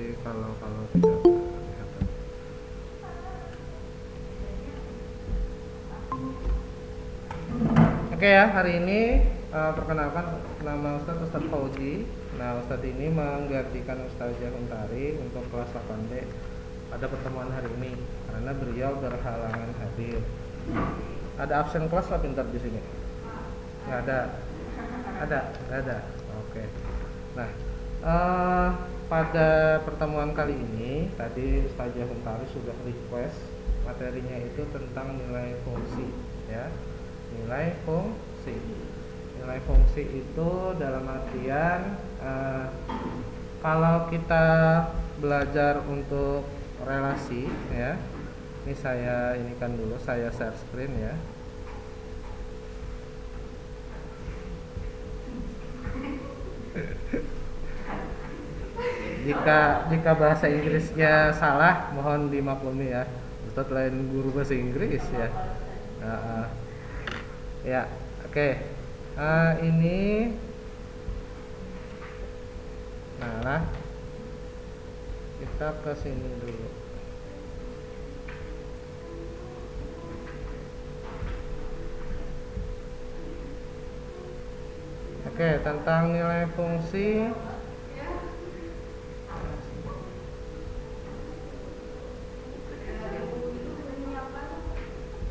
Jadi kalau tidak kelihatan. Oke ya, hari ini perkenalkan, nama Ustadz Fauzi. Nah, Ustadz ini menggantikan Ustazah Untari untuk kelas 8D pada pertemuan hari ini karena beliau berhalangan hadir. Ada absen kelas lah pintar di sini? Nggak ada. Nggak ada. Oke. Nah, pada pertemuan kali ini tadi Ustazah Untari sudah request materinya itu tentang nilai fungsi, ya. Nilai fungsi itu dalam artian kalau kita belajar untuk relasi, ya. Ini saya inikan dulu, saya share screen ya. Jika bahasa Inggrisnya salah mohon dimaklumi ya. Ustadz lain guru bahasa Inggris ya. Ya, oke. Ini nah, kita ke sini dulu. Oke, tentang nilai fungsi.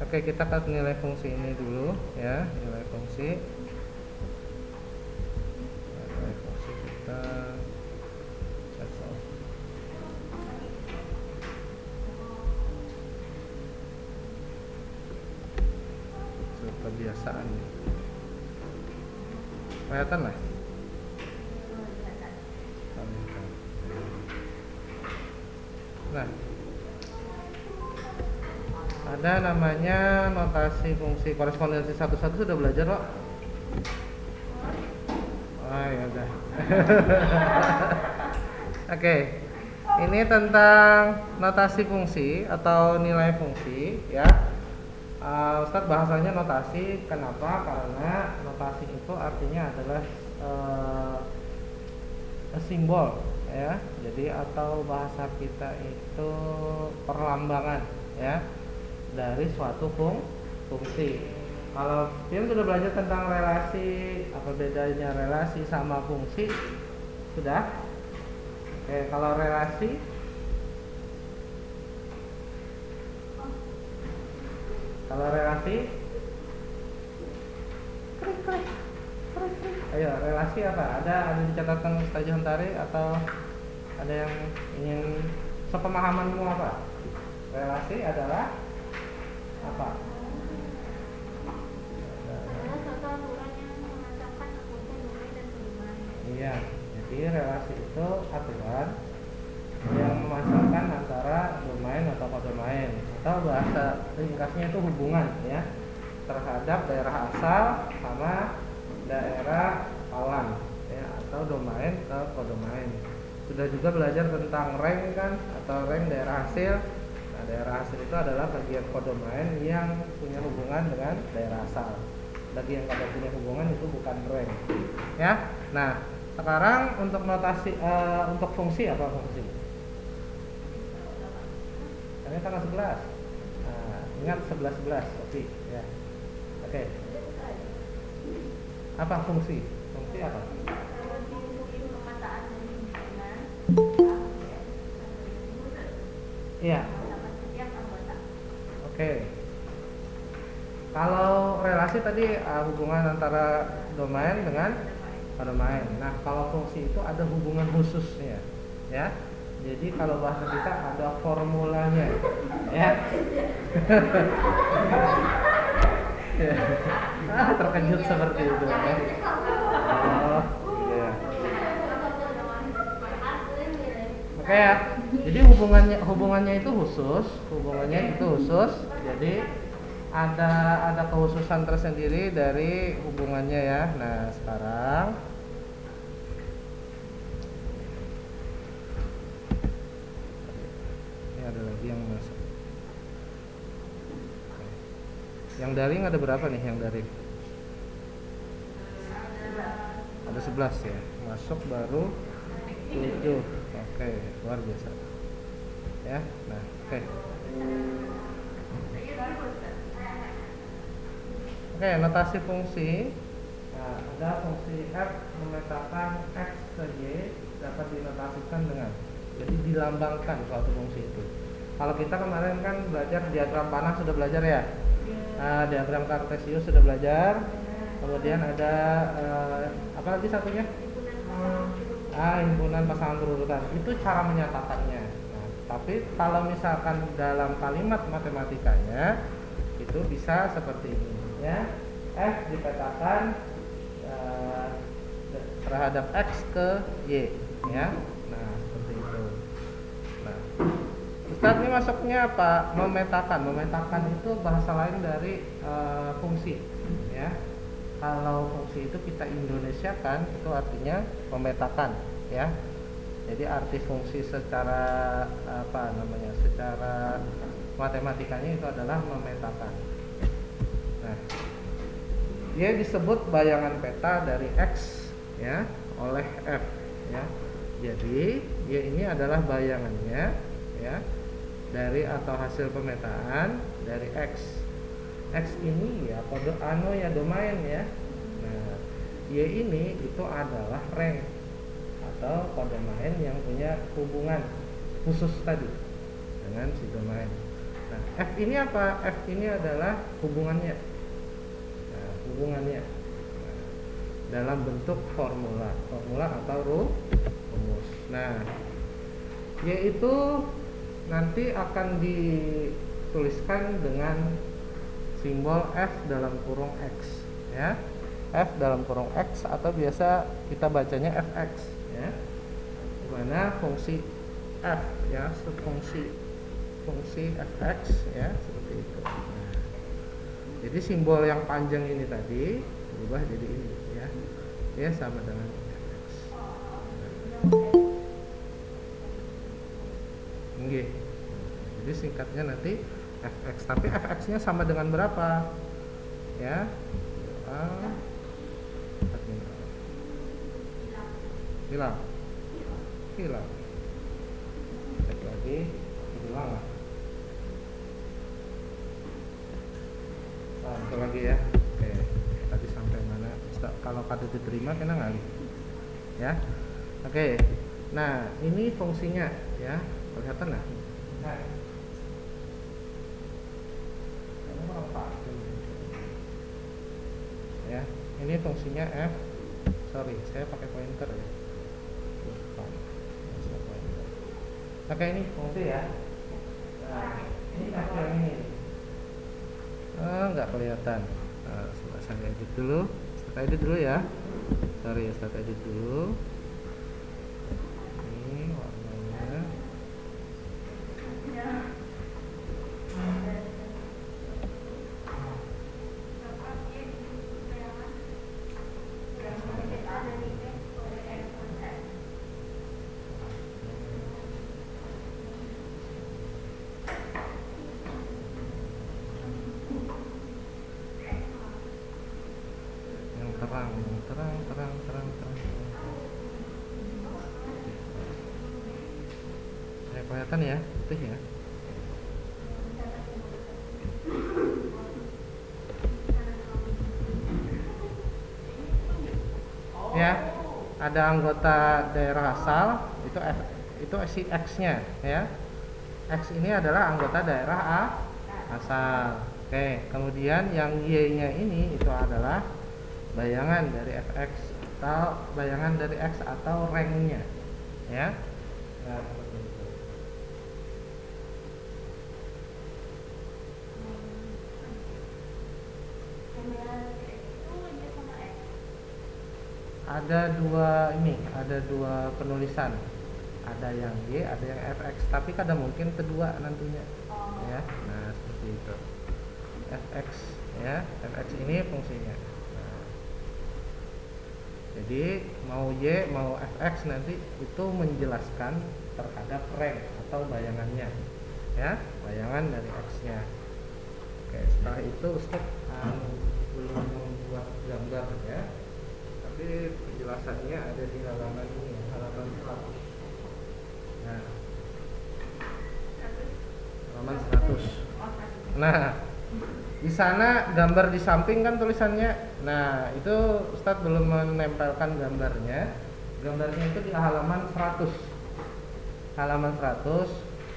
Oke, kita ke nilai fungsi ini dulu ya, nilai fungsi. Nilai fungsi kita kebiasaan. Kelihatan lah. Nah, ada namanya notasi fungsi korespondensi 1-1 sudah belajar loh. Ya udah. Oke. Ini tentang notasi fungsi atau nilai fungsi ya. Ustadz bahasanya notasi, kenapa? Karena notasi itu artinya adalah simbol ya. Jadi atau bahasa kita itu perlambangan ya dari suatu fungsi. Kalau kalian sudah belajar tentang relasi, apa bedanya relasi sama fungsi? Sudah? Oke, kalau relasi ayo, relasi apa? Ada dicatatkan Ustazah Untari atau ada yang ingin sepemahamanmu apa? Relasi adalah apa? Iya, jadi relasi itu aturan yang memasangkan antara domain atau kodomain, atau bahasa ringkasnya itu hubungan ya terhadap daerah asal sama daerah awan ya, atau domain ke kodomain. Sudah juga belajar tentang rank kan, atau rank daerah hasil. Nah, daerah hasil itu adalah bagian kodomain yang punya hubungan dengan daerah asal. Bagi yang tidak punya hubungan itu bukan rank ya. Nah, sekarang untuk notasi untuk fungsi apa fungsi? Ini tanggal 11. Nah, ingat 11 oke ya. Oke. Apa fungsi? Fungsi apa? Iya. Oke. Kalau relasi tadi hubungan antara domain dengan kodomain. Nah, kalau fungsi itu ada hubungan khususnya ya. Jadi kalau bahasa kita ada formulanya ya. Terkejut seperti itu ya. Oh, iya. Oke ya. Jadi hubungannya itu khusus, Jadi ada kekhususan tersendiri dari hubungannya ya. Nah, sekarang ada lagi yang masuk. Yang daring ada berapa nih yang daring? Ada 11 ya. Masuk baru 7. Oke. Oke, luar biasa. Ya, nah, oke. Oke, notasi fungsi. Nah, ada fungsi f memetakan x ke y dapat dinotasikan dengan, jadi dilambangkan suatu fungsi itu. Kalau kita kemarin kan belajar diagram panah sudah belajar ya. Nah, diagram kartesius sudah belajar. Kemudian ada apa lagi satunya? Himpunan pasangan berurutan. Itu cara menyatakannya. Nah, tapi kalau misalkan dalam kalimat matematikanya itu bisa seperti ini ya. F dipetakan terhadap x ke y ya. Nah, seperti itu. Nah, Ustaz ini masuknya apa? Memetakan. Memetakan itu bahasa lain dari fungsi ya. Kalau fungsi itu kita Indonesiakan itu artinya memetakan ya. Jadi arti fungsi secara apa namanya? Secara matematikanya itu adalah memetakan. Nah, dia disebut bayangan peta dari x ya oleh f ya. Jadi y ini adalah bayangannya ya dari atau hasil pemetaan dari x. X ini ya kode ya domain ya. Nah, y ini itu adalah rank atau kode domain yang punya hubungan khusus tadi dengan si domain. Nah, f ini apa? F ini adalah hubungannya. Nah, hubungannya dalam bentuk formula atau rumus. Nah, y itu nanti akan dituliskan dengan simbol f dalam kurung x ya. F dalam kurung x atau biasa kita bacanya fx ya. Dimana fungsi f ya, fungsi fx ya seperti itu. Nah, jadi simbol yang panjang ini tadi berubah jadi ini ya. Ya sama dengan fx. Nggih. Jadi singkatnya nanti fx, tapi fx-nya sama dengan berapa? Ya. Hilang. Cek lagi, hilang lah. Nah, itu lagi ya. Oke, tadi sampai mana? Kalau kata diterima kena ngali. Ya. Oke. Nah, ini fungsinya ya. Kelihatan nggak? Nah. Ya, ini fungsinya f. Sorry, saya pakai pointer ya. Oke, ini fungsi ya. Nah, ini f yang ini. Nggak kelihatan. Saya edit dulu. Saya edit dulu ya. Sorry, saya edit dulu. Ini warnanya. Terang. Ya, kelihatan ya, putih ya. Ya, ada anggota daerah asal itu si X-nya ya. X ini adalah anggota daerah asal. Oke, kemudian yang Y-nya ini itu adalah bayangan dari fx atau bayangan dari x atau rank-nya ya. Nah, seperti itu. Ada dua penulisan, ada yang y, ada yang fx, tapi kadang mungkin kedua nantinya ya. Nah, seperti itu fx ya. Fx ini fungsinya. Jadi mau y mau fx nanti itu menjelaskan terhadap rank atau bayangannya ya, bayangan dari x-nya. Oke, setelah itu Ustaz belum membuat gambar ya, tapi penjelasannya ada di halaman ini, halaman 100. Nah, halaman 100. Nah, di sana gambar di samping kan tulisannya. Nah, itu Ustadz belum menempelkan gambarnya. Gambarnya itu di halaman 100. Halaman 100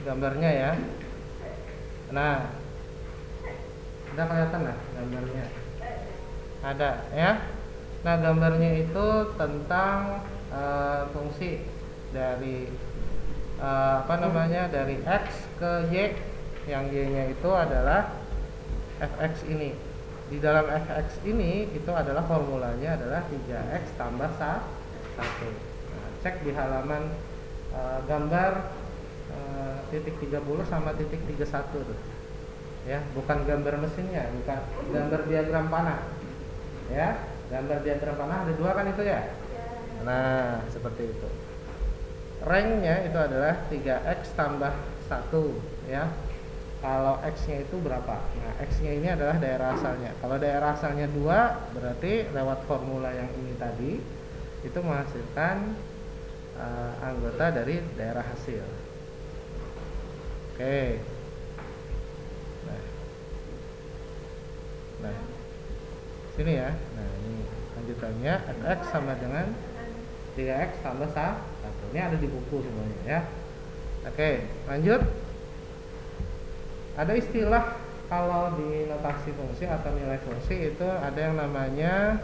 gambarnya ya. Nah, udah kelihatan lah gambarnya. Ada ya. Nah, gambarnya itu tentang fungsi dari dari X ke Y, yang Y-nya itu adalah fx ini. Di dalam fx ini itu adalah formulanya adalah 3x tambah 1. Nah, cek di halaman gambar titik 30 sama titik 31 tuh. Ya, bukan gambar mesinnya, bukan gambar diagram panah. Ya, gambar diagram panah ada 2 kan itu ya? Nah, seperti itu. Ranknya itu adalah 3x tambah 1 ya. Kalau x-nya itu berapa? Nah, x-nya ini adalah daerah asalnya. Kalau daerah asalnya 2, berarti lewat formula yang ini tadi itu menghasilkan anggota dari daerah hasil. Oke. Nah, sini ya. Nah, ini lanjutannya fx sama dengan 3x tambah 1. Ini ada di buku semuanya ya. Oke, lanjut. Ada istilah kalau di notasi fungsi atau nilai fungsi itu ada yang namanya,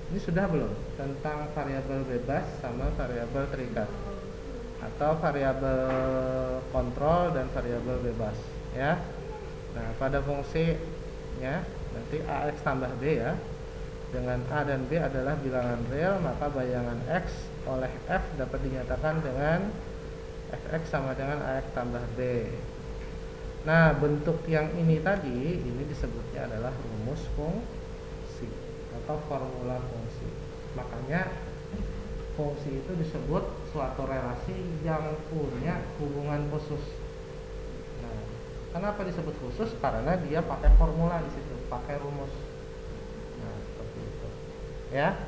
ini sudah belum, tentang variabel bebas sama variabel terikat, atau variabel kontrol dan variabel bebas ya. Nah, pada fungsinya nanti ax tambah b ya. Dengan a dan b adalah bilangan real, maka bayangan x oleh f dapat dinyatakan dengan fx sama dengan ax tambah b. Nah, bentuk yang ini tadi, ini disebutnya adalah rumus fungsi atau formula fungsi. Makanya fungsi itu disebut suatu relasi yang punya hubungan khusus. Nah, kenapa disebut khusus? Karena dia pakai formula di situ, pakai rumus. Nah, seperti itu. Ya.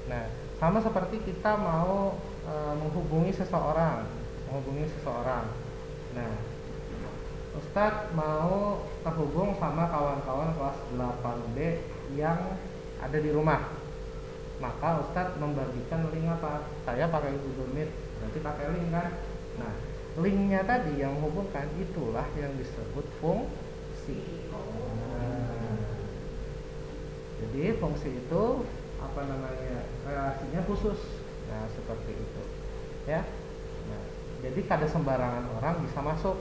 Nah, sama seperti kita mau menghubungi seseorang. Nah, Ustadz mau terhubung sama kawan-kawan kelas 8B yang ada di rumah. Maka Ustadz membagikan link apa? Saya pakai Google Meet, berarti pakai link kan? Nah, linknya tadi yang menghubungkan itulah yang disebut fungsi. Nah, jadi fungsi itu relasinya khusus. Nah, seperti itu ya. Nah, jadi kada sembarangan orang bisa masuk.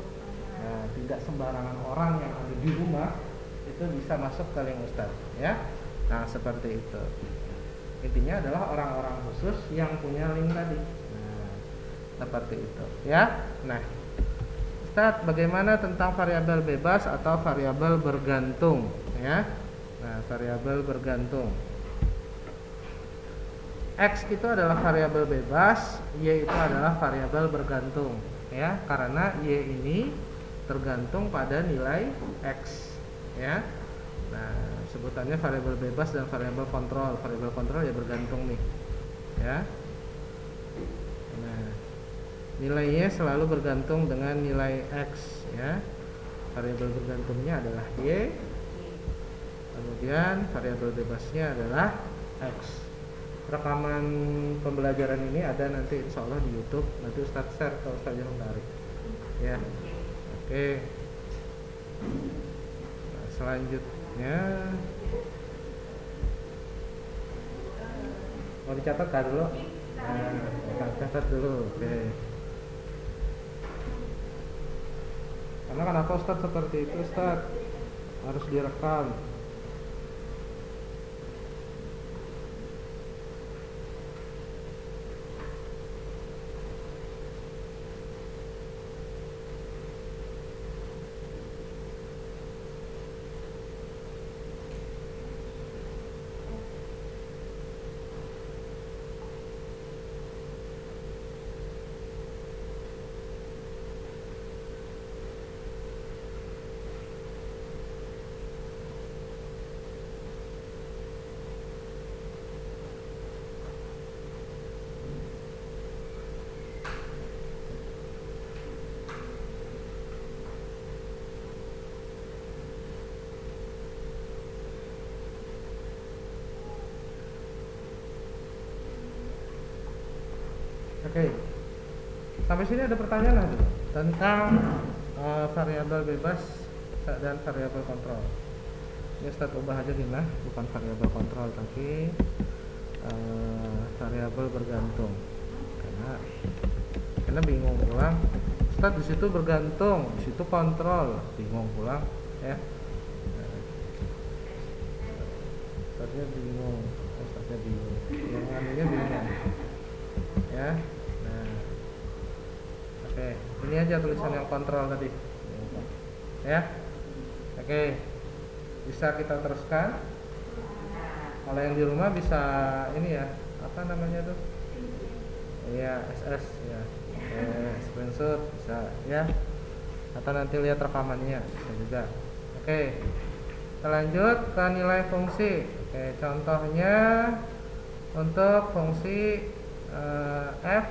Nah, tidak sembarangan orang yang ada di rumah itu bisa masuk ke link Ustadz ya. Nah, seperti itu. Intinya adalah orang-orang khusus yang punya link tadi. Nah, seperti itu ya. Nah, Ustadz, bagaimana tentang variabel bebas atau variabel bergantung ya? Nah, variabel bergantung. X itu adalah variabel bebas, Y itu adalah variabel bergantung ya, karena Y ini tergantung pada nilai X ya. Nah, sebutannya variabel bebas dan variabel kontrol. Variabel kontrol ya bergantung nih ya. Nah, nilainya selalu bergantung dengan nilai X ya. Variabel bergantungnya adalah Y, kemudian variabel bebasnya adalah X. Rekaman pembelajaran ini ada nanti insya Allah di YouTube. Nanti Ustadz share ke Ustadz yang menarik ya. Oke. Nah, selanjutnya mau dicatat kan dulu? Nah, catat dulu. Oke. Karena kenapa Ustadz seperti itu, Ustadz? Harus direkam. Oke. Sampai sini ada pertanyaan nggak dulu tentang variabel bebas dan variabel kontrol. Ini Ustaz ubah aja gimana? Bukan variabel kontrol tapi variabel bergantung. Karena bingung pulang. Ustaz di situ bergantung, di situ kontrol, bingung pulang ya. Ustaznya bingung, yang anunya bingung ya. Nah, oke, ini aja tulisan yang kontrol tadi ya. Oke, bisa kita teruskan. Kalau yang di rumah bisa ini ya, apa namanya tuh? Iya, SS ya. Screenshot bisa ya. Atau nanti lihat rekamannya bisa juga. Oke. Kita lanjut ke nilai fungsi. Oke, contohnya untuk fungsi f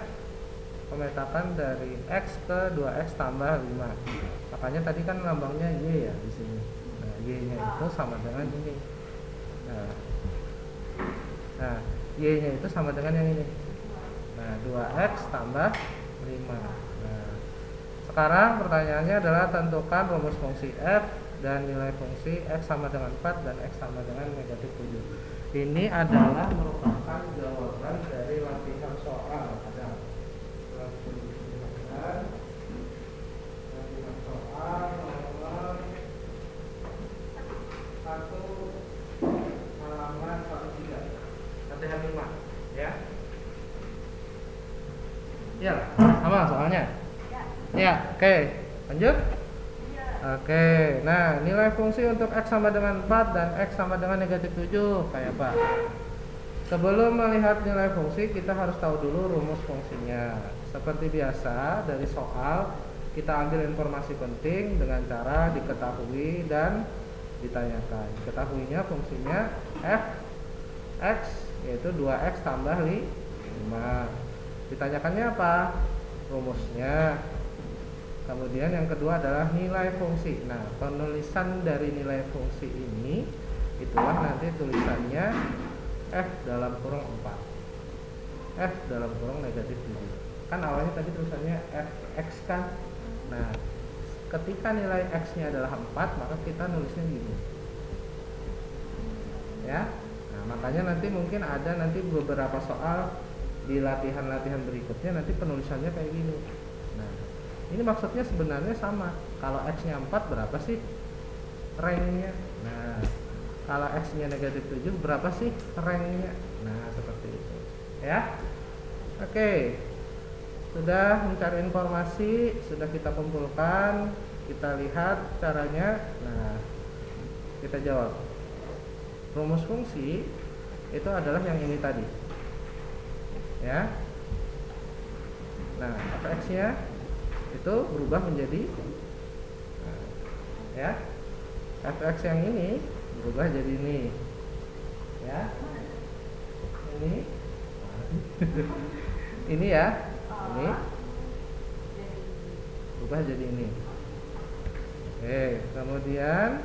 pemetakan dari x ke 2x tambah 5. Makanya tadi kan lambangnya y ya di sini. Nah, y-nya itu sama dengan ini. Nah, y-nya itu sama dengan yang ini. Nah, 2x tambah 5. Nah, sekarang pertanyaannya adalah tentukan rumus fungsi f dan nilai fungsi x sama dengan 4 dan x sama dengan negatif 7. Ini adalah merupakan jawaban dari latihan soal. Ada latihan soal nomor 1 halaman 13. Latihan 5 ya. Ya, sama soalnya. Ya, oke. Lanjut. Oke, nah nilai fungsi untuk x sama dengan 4 dan x sama dengan negatif 7 kayak apa? Sebelum melihat nilai fungsi, kita harus tahu dulu rumus fungsinya. Seperti biasa, dari soal kita ambil informasi penting dengan cara diketahui dan ditanyakan. Diketahuinya fungsinya f x yaitu 2x tambah 5. Ditanyakannya apa? Rumusnya. Kemudian yang kedua adalah nilai fungsi. Nah, penulisan dari nilai fungsi ini itulah nanti tulisannya f dalam kurung 4. F dalam kurung negatif 7. Kan awalnya tadi tulisannya fx kan. Nah, ketika nilai x-nya adalah 4, maka kita nulisnya gini. Ya. Nah, makanya nanti mungkin ada nanti beberapa soal di latihan-latihan berikutnya nanti penulisannya kayak gini. Nah, ini maksudnya sebenarnya sama. Kalau x-nya 4 berapa sih rank-nya? Nah, kalau x-nya negatif 7 berapa sih rank-nya? Nah, seperti itu. Ya. Oke. Sudah mencari informasi, sudah kita kumpulkan, kita lihat caranya. Nah, kita jawab. Rumus fungsi itu adalah yang ini tadi. Ya. Nah, fx-nya itu berubah menjadi ya fx yang ini berubah jadi ini ya ini ini ya ini berubah jadi ini. Oke, kemudian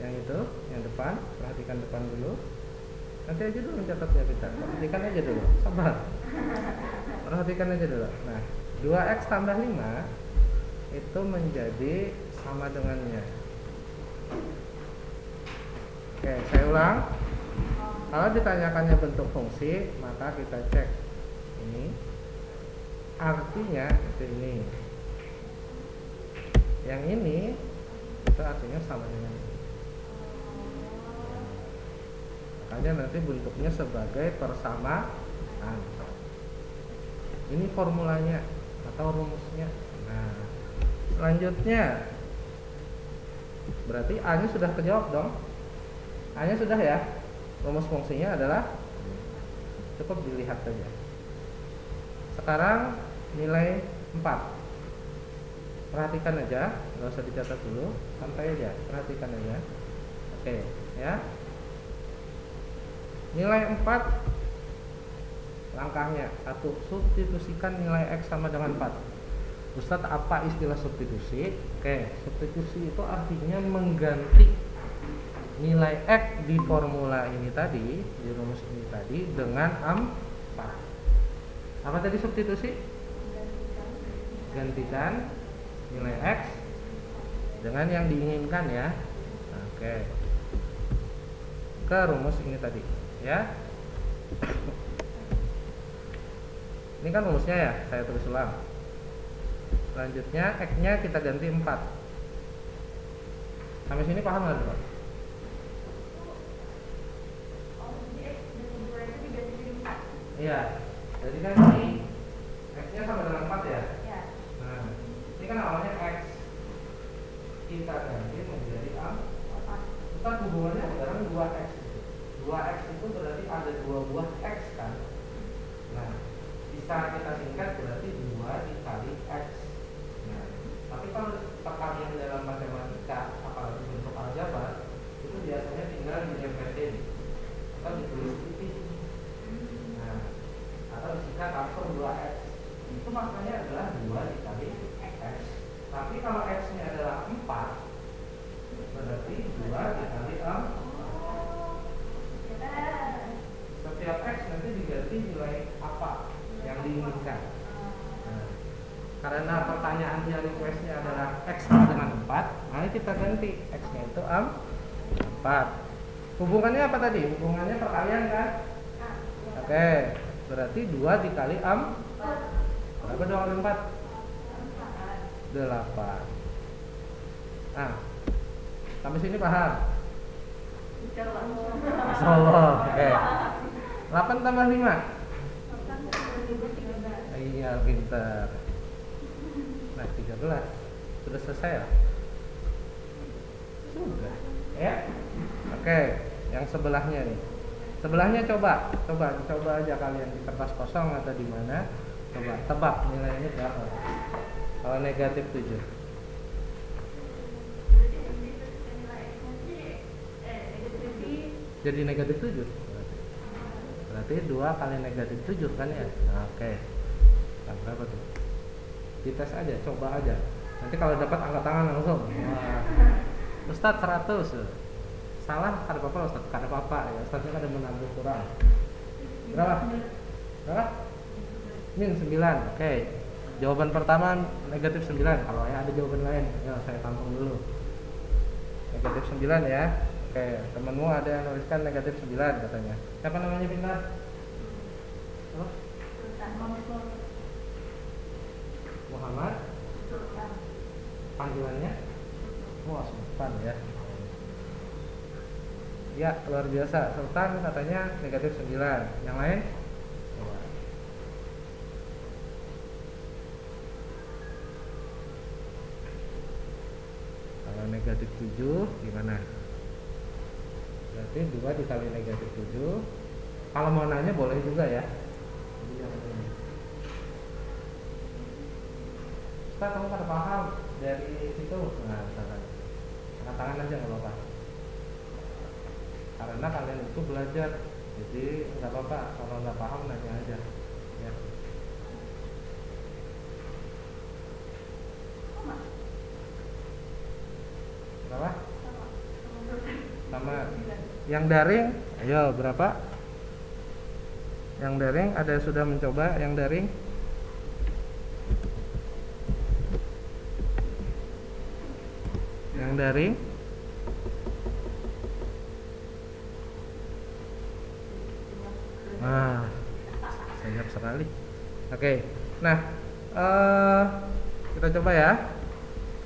yang itu yang depan, perhatikan depan dulu, nanti aja dulu mencatatnya, kita perhatikan aja dulu, sabar, perhatikan aja dulu. Nah, 2x tambah 5 itu menjadi sama dengannya. Oke, saya ulang. Kalau ditanyakannya bentuk fungsi, maka kita cek ini artinya itu ini. Yang ini itu artinya sama dengan ini. Makanya nanti bentuknya sebagai persamaan. Ini formulanya atau rumusnya. Nah, selanjutnya berarti A-nya sudah terjawab dong. A-nya sudah ya. Rumus fungsinya adalah cukup dilihat saja. Sekarang nilai 4. Perhatikan aja, nggak usah dicatat dulu, santai aja, perhatikan aja. Oke, ya. Nilai 4 langkahnya. 1. Substitusikan nilai X sama dengan 4. Ustadz, apa istilah substitusi? Oke, substitusi itu artinya mengganti nilai X di formula ini tadi, di rumus ini tadi dengan 4. Apa tadi substitusi? Gantikan nilai X dengan yang diinginkan ya. Oke. Ke rumus ini tadi ya. Ini kan rumusnya ya, saya tulis ulang. Selanjutnya X-nya kita ganti 4. Sampai sini paham nggak Pak? Iya. Jadi kan ini X-nya sama dengan 4 ya? Nah, ini kan awalnya X. Kita ganti menjadi A. Ustaz, hubungannya sekarang 2X. 2X itu berarti ada 2 buah X kan? Nah, bisa kita singkat berarti 2 dikali X. Nah, tapi kalau perkalian dalam matematika, apalagi bentuk aljabar, itu biasanya tinggal dilepetin atau ditulis tipis. Nah, atau disingkat langsung 2X. Itu maknanya adalah 2 dikali X. Tapi kalau X-nya adalah 4, berarti 2 dikali 4. Setiap X nanti diganti nilai apa yang diinginkan. Nah, karena pertanyaannya requestnya adalah X sama dengan 4, mari kita ganti X-nya itu 4. Hubungannya apa tadi? Hubungannya perkalian kan? Oke, berarti 2 dikali 4. Berapa 2 kali 4? 8. Nah, sampai sini paham? Insyaallah. Oke. 8 tambah 5. Iya, pintar. Nah, 13. Sudah selesai ya? Sudah. Ya. Oke, yang sebelahnya nih. Sebelahnya coba aja kalian di kertas kosong atau di mana. Coba tebak nilainya berapa. Kalau negatif 7. Jadi negatif 7. Berarti 2 kali negatif 7 kan ya? Nah, oke. Nah, berapa tuh? Dites aja, coba aja. Nanti kalau dapat angkat tangan langsung. Wah. Ustadz 100. Salah, kada apa-apa Ustadz, kada apa-apa ya. Ustadznya kada menambah kurang. Berapa? Berapa? Min 9. Oke. Jawaban pertama negatif 9. Kalau ya ada jawaban lain, ya saya tampung dulu. Negatif 9 ya. Oke, temanmu ada yang nuliskan negatif 9 katanya. Siapa namanya pintar? Oh? Muhammad? Panggilannya? Wah, Sultan ya. Ya, luar biasa. Sultan katanya negatif 9. Yang lain? Coba. Kalau negatif 7 gimana? Berarti 2 dikali negatif 7. Kalau mau nanya boleh juga ya. Ustaz, kamu kada paham dari situ? Nah, misalkan angkat tangan aja nggak apa-apa. Karena kalian itu belajar, jadi nggak apa-apa. Kalau nggak paham nanya aja. Ya. Berapa? Sama. Yang daring, ayo berapa? Yang daring ada yang sudah mencoba yang daring? Yang daring? Nah, sayap sekali. Oke, nah kita coba ya.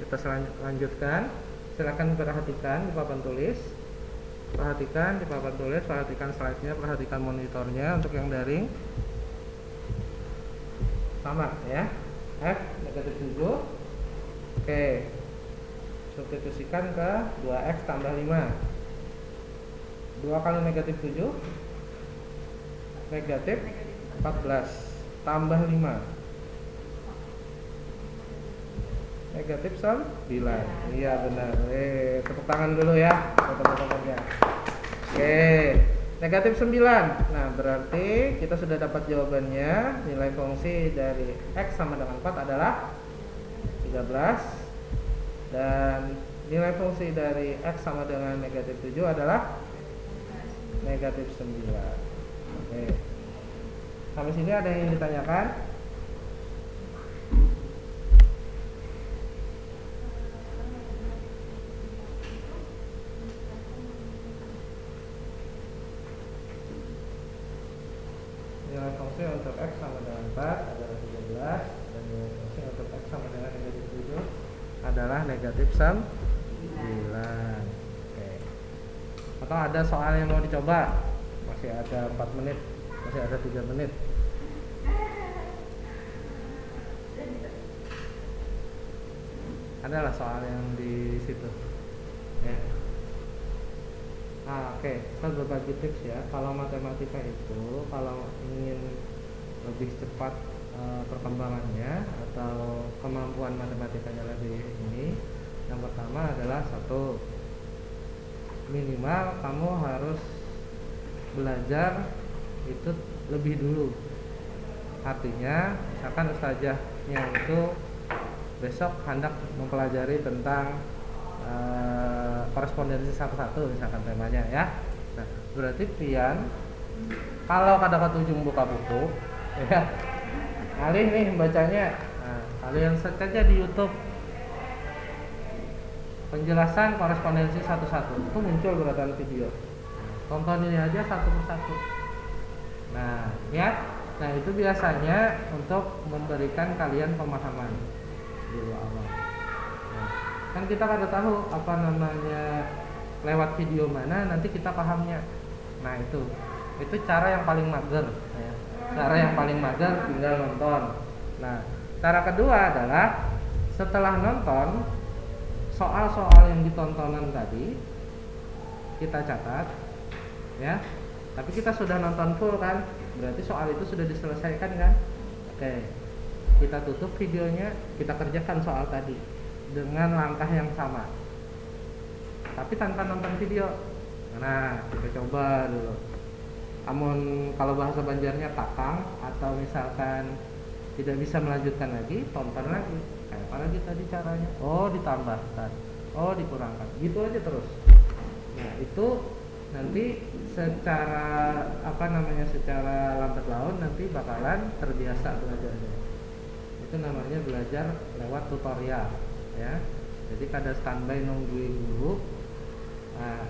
Kita lanjutkan. Silakan perhatikan di papan tulis. Perhatikan di papan tulis, perhatikan slide-nya, perhatikan monitornya untuk yang daring. Sama ya. F negatif 7. Oke. Substitusikan ke 2x tambah 5. 2 kali negatif 7 negatif 14 tambah 5 negatif 9. Iya benar. Tepuk tangan dulu ya teman-temannya. Oke, negatif 9. Nah, berarti kita sudah dapat jawabannya. Nilai fungsi dari X sama dengan 4 adalah 13. Dan nilai fungsi dari X sama dengan negatif 7 adalah negatif 9. Oke. Sampai sini ada yang ingin ditanyakan? Nilai fungsi untuk X sama dengan 4 adalah 13, dan nilai fungsi untuk X sama dengan negatif 7 adalah negatif 9. Oke. Atau ada soal yang mau dicoba? Masih ada 4 menit, masih ada 3 menit. Adalah soal yang di situ ya. Oke, saya berbagi tips ya. Kalau matematika itu, kalau ingin lebih cepat perkembangannya atau kemampuan matematikanya lebih ini, yang pertama adalah satu, minimal kamu harus belajar itu lebih dulu. Artinya, misalkan ustazahnya itu besok hendak mempelajari tentang korespondensi satu-satu misalkan temanya ya. Nah, berarti pian kalau kata ujung buka buku ya, alih nih membacanya. Nah, kalian search aja di YouTube penjelasan korespondensi satu-satu, itu muncul beratang video. Tonton ini aja satu persatu. Nah, ya. Nah, itu biasanya untuk memberikan kalian pemahaman dulu awal. Nah, kan kita kada tahu apa namanya lewat video mana nanti kita pahamnya. Nah, itu cara yang paling mager ya. Cara yang paling mager tinggal nonton. Nah, cara kedua adalah setelah nonton soal-soal yang ditontonan tadi kita catat ya. Tapi kita sudah nonton full kan, berarti soal itu sudah diselesaikan kan. Oke, kita tutup videonya, kita kerjakan soal tadi dengan langkah yang sama tapi tanpa nonton video. Nah, kita coba dulu. Namun kalau bahasa Banjarnya takang, atau misalkan tidak bisa melanjutkan lagi, tonton lagi. Kayak apa lagi tadi caranya? Oh, ditambahkan, oh dikurangkan, gitu aja terus. Nah, itu nanti secara secara lambat laun nanti bakalan terbiasa belajarnya. Itu namanya belajar lewat tutorial ya. Jadi kada standby nungguin guru. Nah,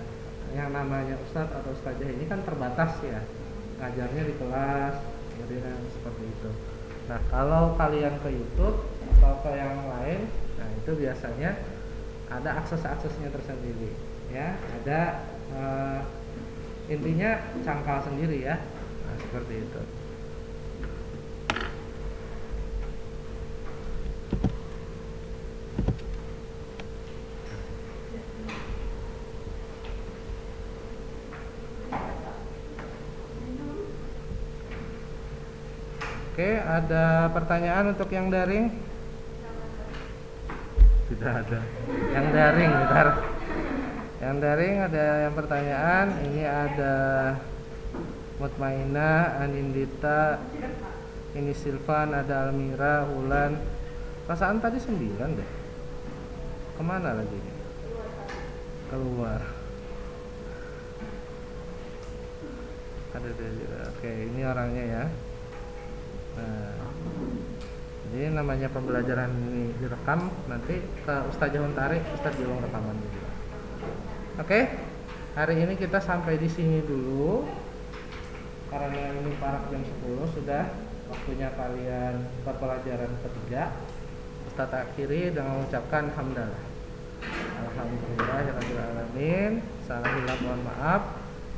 yang namanya ustadz atau ustazah ini kan terbatas ya, ngajarnya di kelas, kemudian seperti itu. Nah, kalau kalian ke YouTube atau ke yang lain, nah itu biasanya ada akses-aksesnya tersendiri ya, ada intinya cangkal sendiri ya. Nah, seperti itu. Oke, ada pertanyaan untuk yang daring? Tidak ada. Yang daring, bentar. Yang daring ada yang pertanyaan. Ini ada Mutmainah, Anindita, ini Silvan, ada Almira, Ulan. Perasaan tadi 9 deh. Kemana lagi? Keluar. Ada dari. Oke, ini orangnya ya. Nah, jadi namanya pembelajaran ini direkam, nanti ke Ustazah Huntari, Ustaz Julung rekaman juga. Oke, hari ini kita sampai di sini dulu karena ini parak jam 10 sudah waktunya kalian ke pelajaran ketiga. Ustaz akhiri dengan mengucapkan hamdalah. Alhamdulillahirabbil alamin. Salah hilaf mohon maaf.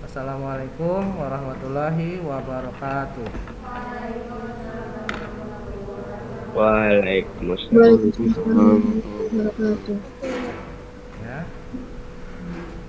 Assalamualaikum warahmatullahi wabarakatuh. Waalaikumsalam warahmatullahi wabarakatuh.